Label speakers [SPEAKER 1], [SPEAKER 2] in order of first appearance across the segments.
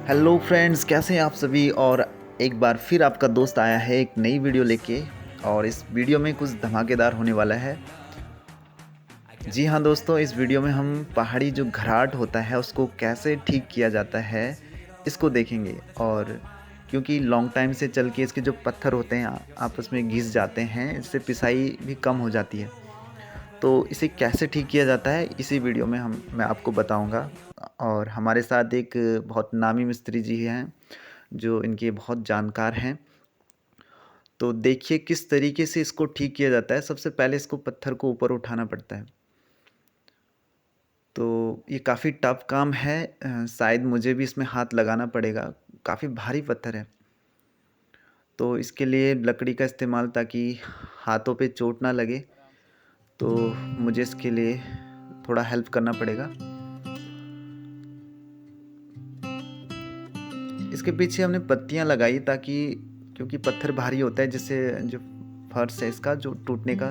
[SPEAKER 1] Hello friends, कैसे हैं आप सभी। और एक बार फिर आपका दोस्त आया है एक नई वीडियो लेके। और इस वीडियो में कुछ धमाकेदार होने वाला है। जी हाँ दोस्तों, इस वीडियो में हम पहाड़ी जो घराट होता है उसको कैसे ठीक किया जाता है इसको देखेंगे। और क्योंकि लॉन्ग टाइम से चल के इसके जो पत्थर होते हैं आपस में घिस जाते हैं, इससे पिसाई भी कम हो जाती है। तो इसे कैसे ठीक किया जाता है इसी वीडियो में मैं आपको बताऊंगा। और हमारे साथ एक बहुत नामी मिस्त्री जी हैं जो इनके बहुत जानकार हैं। तो देखिए किस तरीके से इसको ठीक किया जाता है। सबसे पहले इसको पत्थर को ऊपर उठाना पड़ता है। तो ये काफ़ी टफ काम है। शायद मुझे भी इसमें हाथ लगाना पड़ेगा, काफ़ी भारी पत्थर है। तो इसके लिए लकड़ी का इस्तेमाल, ताकि हाथों पे चोट ना लगे, तो मुझे इसके लिए थोड़ा हेल्प करना पड़ेगा। इसके पीछे हमने पत्तियां लगाई ताकि, क्योंकि पत्थर भारी होता है जिससे जो फर्श है इसका जो टूटने का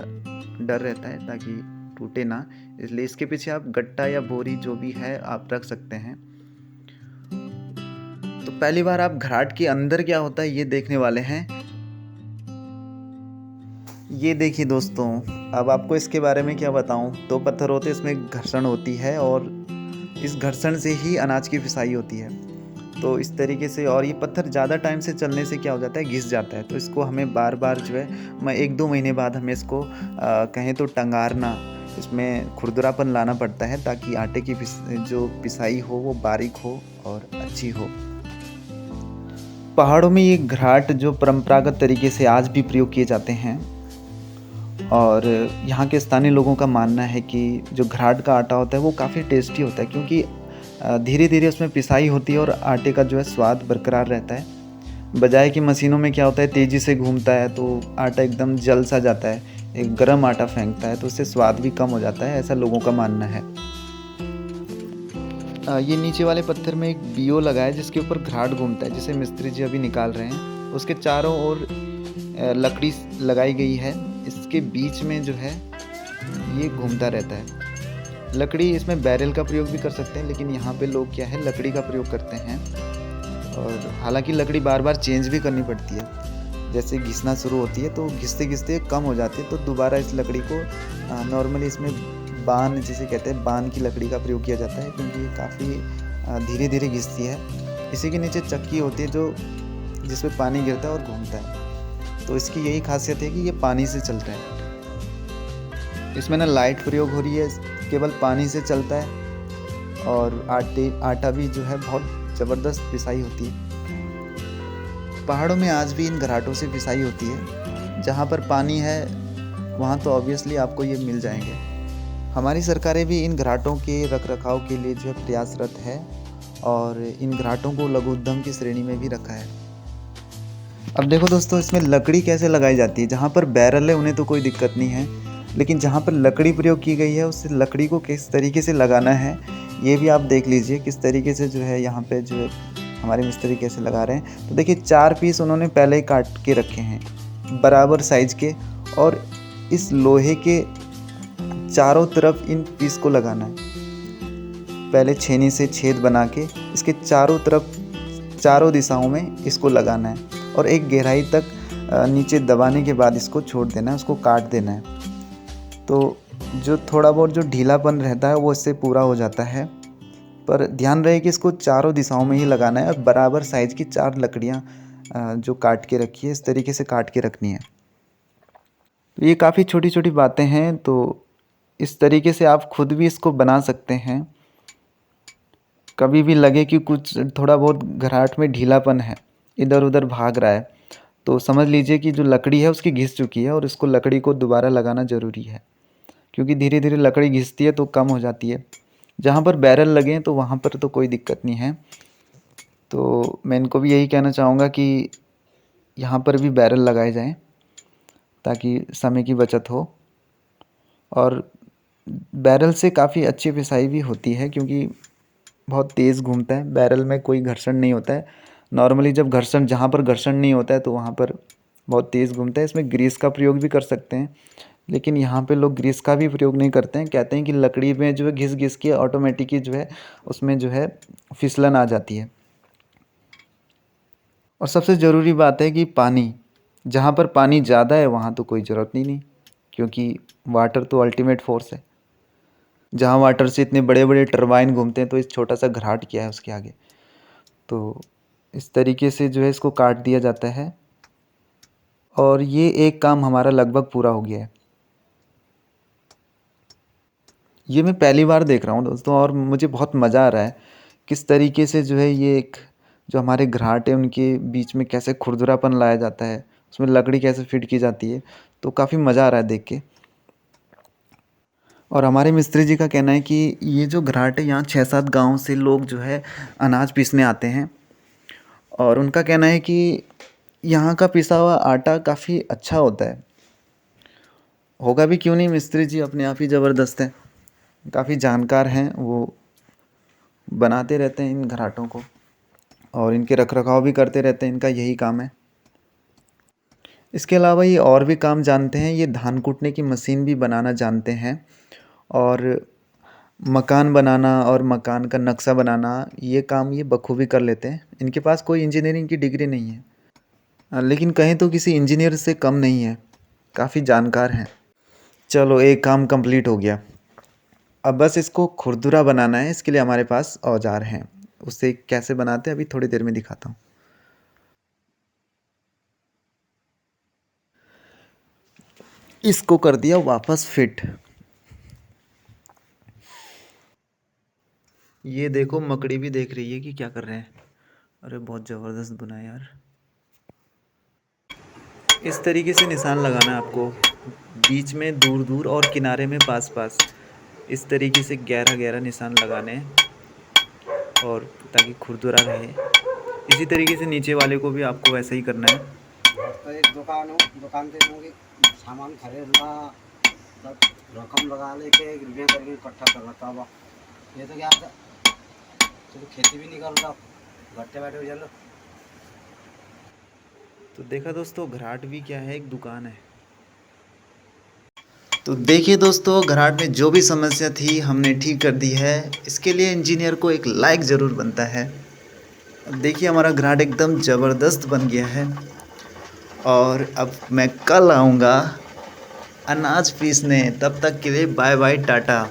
[SPEAKER 1] डर रहता है, ताकि टूटे ना। इसलिए इसके पीछे आप गट्टा या बोरी जो भी है आप रख सकते हैं। तो पहली बार आप घराट के अंदर क्या होता है ये देखने वाले हैं। ये देखिए दोस्तों, अब आपको इसके बारे में क्या बताऊं। दो पत्थर होते हैं, इसमें घर्षण होती है और इस घर्षण से ही अनाज की पिसाई होती है। तो इस तरीके से, और ये पत्थर ज़्यादा टाइम से चलने से क्या हो जाता है, घिस जाता है। तो इसको हमें बार बार जो है, मैं 1-2 महीने बाद हमें इसको कहें तो टंगारना, इसमें खुरदरापन लाना पड़ता है, ताकि आटे की जो पिसाई हो वो बारीक हो और अच्छी हो। पहाड़ों में ये घराट जो परंपरागत तरीके से आज भी प्रयोग किए जाते हैं। और यहाँ के स्थानीय लोगों का मानना है कि जो घराट का आटा होता है वो काफ़ी टेस्टी होता है, क्योंकि धीरे धीरे उसमें पिसाई होती है और आटे का जो है स्वाद बरकरार रहता है। बजाय कि मशीनों में क्या होता है, तेज़ी से घूमता है तो आटा एकदम जल सा जाता है, एक गर्म आटा फेंकता है, तो उससे स्वाद भी कम हो जाता है, ऐसा लोगों का मानना है। ये नीचे वाले पत्थर में एक बीओ लगा है जिसके ऊपर घराट घूमता है, जिसे मिस्त्री जी अभी निकाल रहे हैं। उसके चारों ओर लकड़ी लगाई गई है। इसके बीच में जो है ये घूमता रहता है। लकड़ी, इसमें बैरल का प्रयोग भी कर सकते हैं, लेकिन यहाँ पे लोग क्या है, लकड़ी का प्रयोग करते हैं। और हालांकि लकड़ी बार बार चेंज भी करनी पड़ती है। जैसे घिसना शुरू होती है तो घिसते घिसते कम हो जाती है, तो दोबारा इस लकड़ी को नॉर्मली इसमें बान जिसे कहते हैं, बान की लकड़ी का प्रयोग किया जाता है, क्योंकि ये काफ़ी धीरे धीरे घिसती है। इसी के नीचे चक्की होती है जो जिसमें पानी गिरता है और घूमता है। तो इसकी यही खासियत है कि ये पानी से चलता है। इसमें ना लाइट प्रयोग हो रही है, केवल पानी से चलता है। और आटा भी जो है बहुत ज़बरदस्त पिसाई होती है। पहाड़ों में आज भी इन घराटों से पिसाई होती है। जहाँ पर पानी है वहाँ तो ऑब्वियसली आपको ये मिल जाएंगे। हमारी सरकारें भी इन घराटों के रखरखाव के लिए जो है प्रयासरत है, और इन घराटों को लघु उद्यम की श्रेणी में भी रखा है। अब देखो दोस्तों, इसमें लकड़ी कैसे लगाई जाती है। जहाँ पर बैरल है उन्हें तो कोई दिक्कत नहीं है, लेकिन जहाँ पर लकड़ी प्रयोग की गई है उस लकड़ी को किस तरीके से लगाना है ये भी आप देख लीजिए। किस तरीके से जो है यहाँ पे जो है हमारे मिस्त्री कैसे लगा रहे हैं। तो देखिए 4 पीस उन्होंने पहले ही काट के रखे हैं बराबर साइज के, और इस लोहे के चारों तरफ इन पीस को लगाना है। पहले छेनी से छेद बना के इसके चारों तरफ, चारों दिशाओं में इसको लगाना है, और एक गहराई तक नीचे दबाने के बाद इसको छोड़ देना है, उसको काट देना है। तो जो थोड़ा बहुत जो ढीलापन रहता है वो इससे पूरा हो जाता है। पर ध्यान रहे कि इसको चारों दिशाओं में ही लगाना है, और बराबर साइज की 4 लकड़ियाँ जो काट के रखी है इस तरीके से काट के रखनी है। तो ये काफ़ी छोटी छोटी बातें हैं, तो इस तरीके से आप खुद भी इसको बना सकते हैं। कभी भी लगे कि कुछ थोड़ा बहुत घराट में ढीलापन है, इधर उधर भाग रहा है, तो समझ लीजिए कि जो लकड़ी है उसकी घिस चुकी है, और इसको लकड़ी को दोबारा लगाना ज़रूरी है, क्योंकि धीरे धीरे लकड़ी घिसती है तो कम हो जाती है। जहाँ पर बैरल लगे हैं तो वहाँ पर तो कोई दिक्कत नहीं है। तो मैं इनको भी यही कहना चाहूँगा कि यहाँ पर भी बैरल लगाए जाएं, ताकि समय की बचत हो। और बैरल से काफ़ी अच्छी पिसाई भी होती है, क्योंकि बहुत तेज़ घूमता है। बैरल में कोई घर्षण नहीं होता है। नॉर्मली जब घर्षण, जहाँ पर घर्षण नहीं होता है तो वहाँ पर बहुत तेज़ घूमता है। इसमें ग्रीस का प्रयोग भी कर सकते हैं, लेकिन यहाँ पे लोग ग्रीस का भी प्रयोग नहीं करते हैं। कहते हैं कि लकड़ी में जो है घिस घिस के ऑटोमेटिक ही जो है उसमें जो है फिसलन आ जाती है। और सबसे ज़रूरी बात है कि पानी, जहाँ पर पानी ज़्यादा है वहाँ तो कोई ज़रूरत ही नहीं, क्योंकि वाटर तो अल्टीमेट फ़ोर्स है। जहाँ वाटर से इतने बड़े-बड़े टरबाइन घूमते हैं, तो इस छोटा-सा घराट क्या है उसके आगे। तो इस तरीके से जो है इसको काट दिया जाता है और ये एक काम हमारा लगभग पूरा हो गया है। ये मैं पहली बार देख रहा हूँ दोस्तों, और मुझे बहुत मज़ा आ रहा है किस तरीके से जो है ये एक जो हमारे घराट है उनके बीच में कैसे खुरदुरापन लाया जाता है, उसमें लकड़ी कैसे फिट की जाती है, तो काफ़ी मज़ा आ रहा है देख के। और हमारे मिस्त्री जी का कहना है कि ये जो घराट है यहाँ 6-7 गाँव से लोग जो है अनाज पीसने आते हैं, और उनका कहना है कि यहाँ का पिसा हुआ आटा काफ़ी अच्छा होता है। होगा भी क्यों नहीं, मिस्त्री जी अपने आप ही ज़बरदस्त हैं, काफ़ी जानकार हैं वो, बनाते रहते हैं इन घराटों को और इनके रखरखाव भी करते रहते हैं, इनका यही काम है। इसके अलावा ये और भी काम जानते हैं, ये धान कूटने की मशीन भी बनाना जानते हैं, और मकान बनाना और मकान का नक्शा बनाना ये काम ये बखूबी कर लेते हैं। इनके पास कोई इंजीनियरिंग की डिग्री नहीं है, लेकिन कहें तो किसी इंजीनियर से कम नहीं है, काफ़ी जानकार हैं। चलो एक काम कंप्लीट हो गया, अब बस इसको खुरदुरा बनाना है। इसके लिए हमारे पास औजार हैं, उससे कैसे बनाते हैं अभी थोड़ी देर में दिखाता हूँ। इसको कर दिया वापस फिट। ये देखो मकड़ी भी देख रही है कि क्या कर रहे हैं। अरे बहुत ज़बरदस्त बना है यार। इस तरीके से निशान लगाना है आपको, बीच में दूर दूर और किनारे में पास पास, इस तरीके से गहरा गहरा निशान लगाने हैं, और ताकि खुरदुरा रहे। इसी तरीके से नीचे वाले को भी आपको वैसा ही करना है।
[SPEAKER 2] तो एक दुकान से दूँगी सामान खरीदना, सब रकम लगा लेके गिरवी करके इकट्ठा कर रखा हुआ। ये तो क्या था, चलो खेती भी निकल रहा, घट्टे बैठे हो चलो।
[SPEAKER 1] तो देखा दोस्तों, घराट भी क्या है, एक दुकान है। तो देखिए दोस्तों, घराट में जो भी समस्या थी हमने ठीक कर दी है। इसके लिए इंजीनियर को एक लाइक ज़रूर बनता है। अब देखिए हमारा घराट एकदम ज़बरदस्त बन गया है, और अब मैं कल आऊँगा अनाज पीसने। तब तक के लिए बाय बाय टाटा।